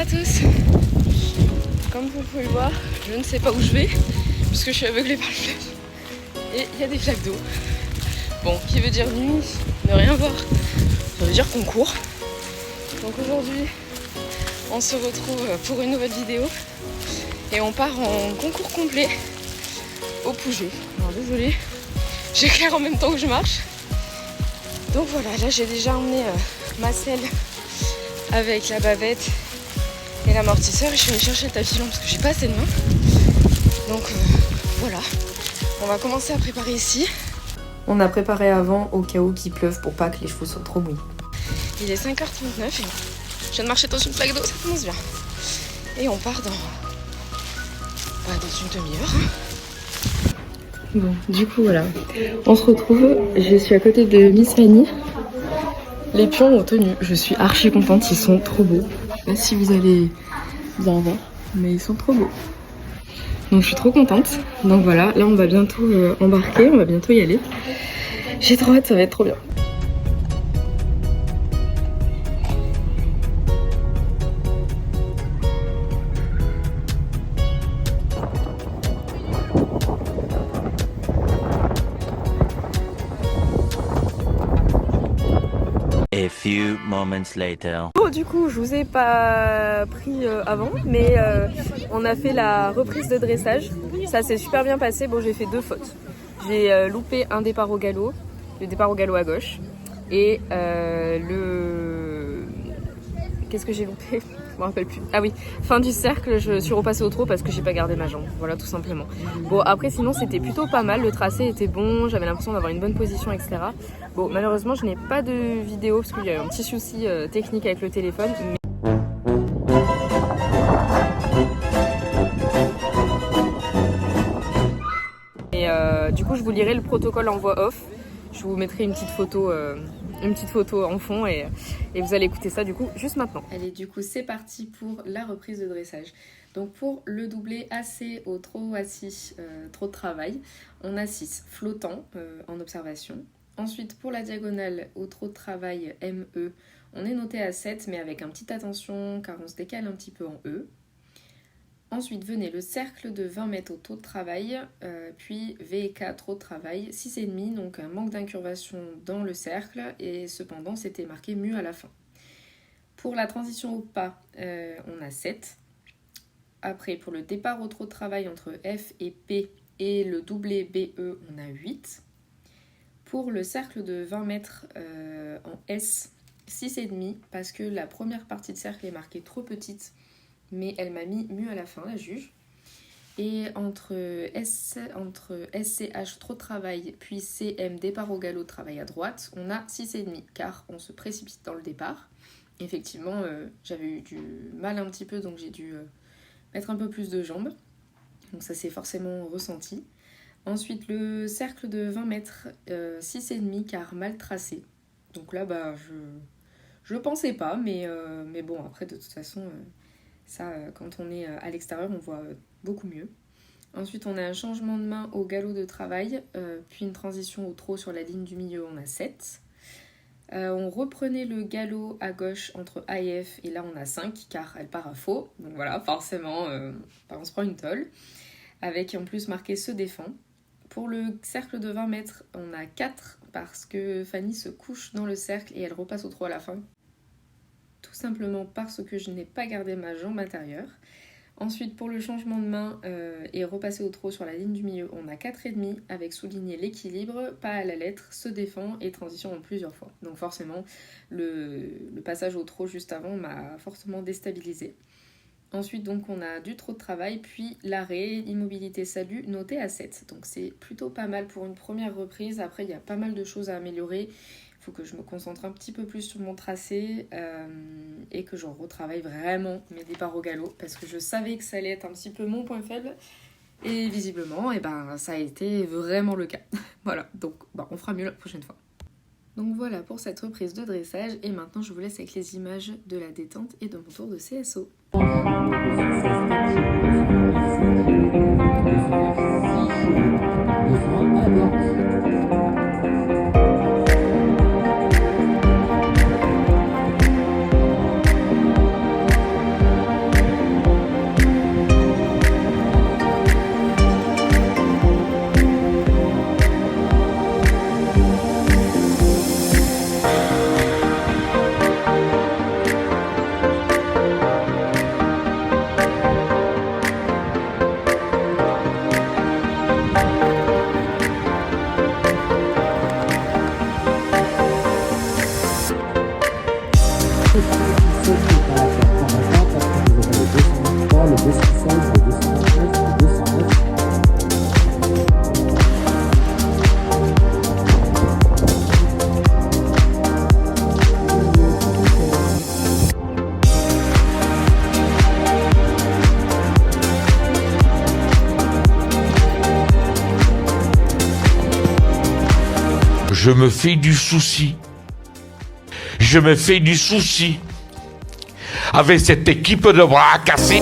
tous. Comme vous pouvez le voir, je ne sais pas où je vais puisque je suis aveuglée par le fleuve. Et il y a des flaques d'eau. Bon, qui veut dire nuit, ne rien voir, ça veut dire qu'on court. Donc aujourd'hui, on se retrouve pour une nouvelle vidéo et on part en concours complet au Pouget. Alors désolée, j'éclaire en même temps que je marche. Donc voilà, là j'ai déjà emmené ma selle avec la bavette et l'amortisseur et je suis allée chercher le tapis parce que j'ai pas assez de main. Donc voilà, on va commencer à préparer ici. On a préparé avant au cas où qu'il pleuve pour pas que les chevaux soient trop mouillés. Il est 5h39 et je viens de marcher dans une flaque d'eau, ça commence bien. Et on part dans une demi-heure. Bon, du coup voilà, on se retrouve, je suis à côté de Miss Fanny. Les pions ont tenu, je suis archi contente, ils sont trop beaux. Je sais pas si vous allez bien voir, mais ils sont trop beaux. Donc je suis trop contente. Donc voilà, là on va bientôt embarquer, on va bientôt y aller. J'ai trop hâte, ça va être trop bien. A few moments later. Bon, du coup, je vous ai pas pris avant, mais on a fait la reprise de dressage. Ça s'est super bien passé. Bon, j'ai fait 2 fautes. J'ai loupé un départ au galop, le départ au galop à gauche, et qu'est-ce que j'ai loupé? Je me rappelle plus. Ah oui, fin du cercle, je suis repassée au trot parce que j'ai pas gardé ma jambe. Voilà, tout simplement. Bon, après, sinon, c'était plutôt pas mal. Le tracé était bon, j'avais l'impression d'avoir une bonne position, etc. Bon, malheureusement, je n'ai pas de vidéo parce qu'il y a eu un petit souci technique avec le téléphone. Mais du coup, je vous lirai le protocole en voix off. Je vous mettrai une petite photo en fond et vous allez écouter ça du coup juste maintenant. Allez, du coup c'est parti pour la reprise de dressage. Donc pour le doublé AC au trot assis, trot de travail, on a 6 flottants en observation. Ensuite pour la diagonale au trot de travail ME, on est noté à 7 mais avec un petit attention car on se décale un petit peu en E. Ensuite venait le cercle de 20 mètres au trot de travail, puis VK trot de travail, 6,5, donc un manque d'incurvation dans le cercle, et cependant c'était marqué mu à la fin. Pour la transition au pas, on a 7. Après, pour le départ au trot de travail entre F et P et le doublé BE, on a 8. Pour le cercle de 20 mètres en S, 6,5, parce que la première partie de cercle est marquée trop petite, mais elle m'a mis mu à la fin, la juge. Et entre SCH trop de travail, puis CM départ au galop travail à droite, on a 6,5, car on se précipite dans le départ. Effectivement, j'avais eu du mal un petit peu, donc j'ai dû mettre un peu plus de jambes. Donc ça s'est forcément ressenti. Ensuite, le cercle de 20 mètres, 6,5, car mal tracé. Donc là, je pensais pas, mais bon, après, de toute façon... Ça, quand on est à l'extérieur, on voit beaucoup mieux. Ensuite, on a un changement de main au galop de travail, puis une transition au trot sur la ligne du milieu, on a 7. On reprenait le galop à gauche entre A et F, et là on a 5, car elle part à faux. Donc voilà, forcément, on se prend une tôle, avec en plus marqué « se défend ». Pour le cercle de 20 mètres, on a 4, parce que Fanny se couche dans le cercle et elle repasse au trot à la fin. Tout simplement parce que je n'ai pas gardé ma jambe intérieure. Ensuite, pour le changement de main et repasser au trot sur la ligne du milieu, on a 4,5 avec souligné l'équilibre, pas à la lettre, se défend et transition en plusieurs fois. Donc forcément, le passage au trot juste avant m'a fortement déstabilisée. Ensuite, donc, on a du trot de travail, puis l'arrêt, immobilité salut, noté à 7. Donc c'est plutôt pas mal pour une première reprise. Après, il y a pas mal de choses à améliorer. Il faut que je me concentre un petit peu plus sur mon tracé et que je retravaille vraiment mes départs au galop parce que je savais que ça allait être un petit peu mon point faible et visiblement ça a été vraiment le cas. Voilà, donc on fera mieux la prochaine fois. Donc voilà pour cette reprise de dressage et maintenant je vous laisse avec les images de la détente et de mon tour de CSO. Je me fais du souci. Je me fais du souci. Avec cette équipe de bras cassés.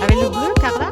Avec le bleu, Carla?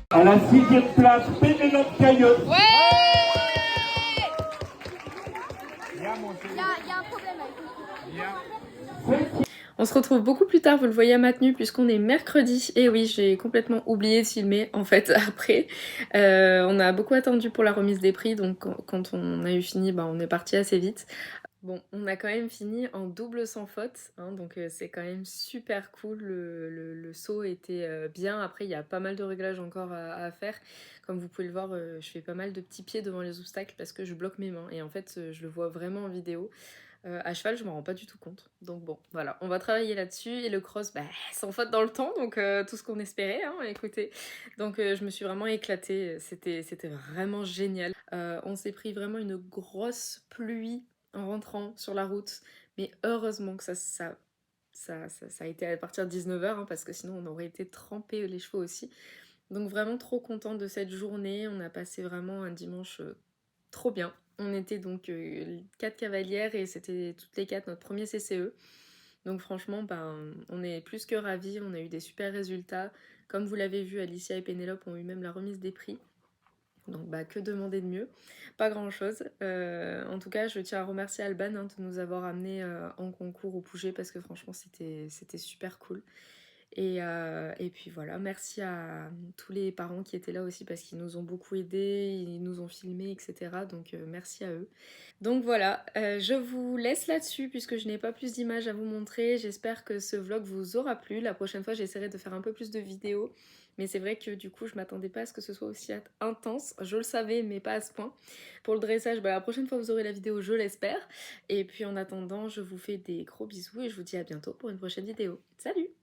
À la 6e place, Pénélope Cailleux. Ouais. Il y a un problème avec le... On se retrouve beaucoup plus tard, vous le voyez à ma tenue, puisqu'on est mercredi. Et oui, j'ai complètement oublié de filmer, en fait, après. On a beaucoup attendu pour la remise des prix, donc quand on a eu fini, bah, on est parti assez vite. Bon, on a quand même fini en double sans faute, hein, donc c'est quand même super cool, le saut était bien. Après, il y a pas mal de réglages encore à faire. Comme vous pouvez le voir, je fais pas mal de petits pieds devant les obstacles parce que je bloque mes mains. Et en fait, je le vois vraiment en vidéo. À cheval, je m'en rends pas du tout compte. Donc bon, voilà, on va travailler là-dessus. Et le cross, bah, sans faute dans le temps, donc tout ce qu'on espérait, hein, écoutez. Donc je me suis vraiment éclatée, c'était vraiment génial. On s'est pris vraiment une grosse pluie en rentrant sur la route, mais heureusement que ça a été à partir de 19h, hein, parce que sinon on aurait été trempés les chevaux aussi. Donc vraiment trop contente de cette journée, on a passé vraiment un dimanche trop bien. On était donc 4 cavalières et c'était toutes les 4 notre premier CCE. Donc franchement, ben, on est plus que ravis, on a eu des super résultats. Comme vous l'avez vu, Alicia et Pénélope ont eu même la remise des prix. Donc bah que demander de mieux, pas grand chose. En tout cas je tiens à remercier Alban, hein, de nous avoir amenés en concours au Pouget parce que franchement c'était super cool. Et puis voilà, merci à tous les parents qui étaient là aussi parce qu'ils nous ont beaucoup aidés, ils nous ont filmés, etc. Donc merci à eux. Donc voilà, je vous laisse là-dessus puisque je n'ai pas plus d'images à vous montrer. J'espère que ce vlog vous aura plu. La prochaine fois, j'essaierai de faire un peu plus de vidéos. Mais c'est vrai que du coup, je m'attendais pas à ce que ce soit aussi intense. Je le savais, mais pas à ce point. Pour le dressage, bah, la prochaine fois, vous aurez la vidéo, je l'espère. Et puis en attendant, je vous fais des gros bisous et je vous dis à bientôt pour une prochaine vidéo. Salut!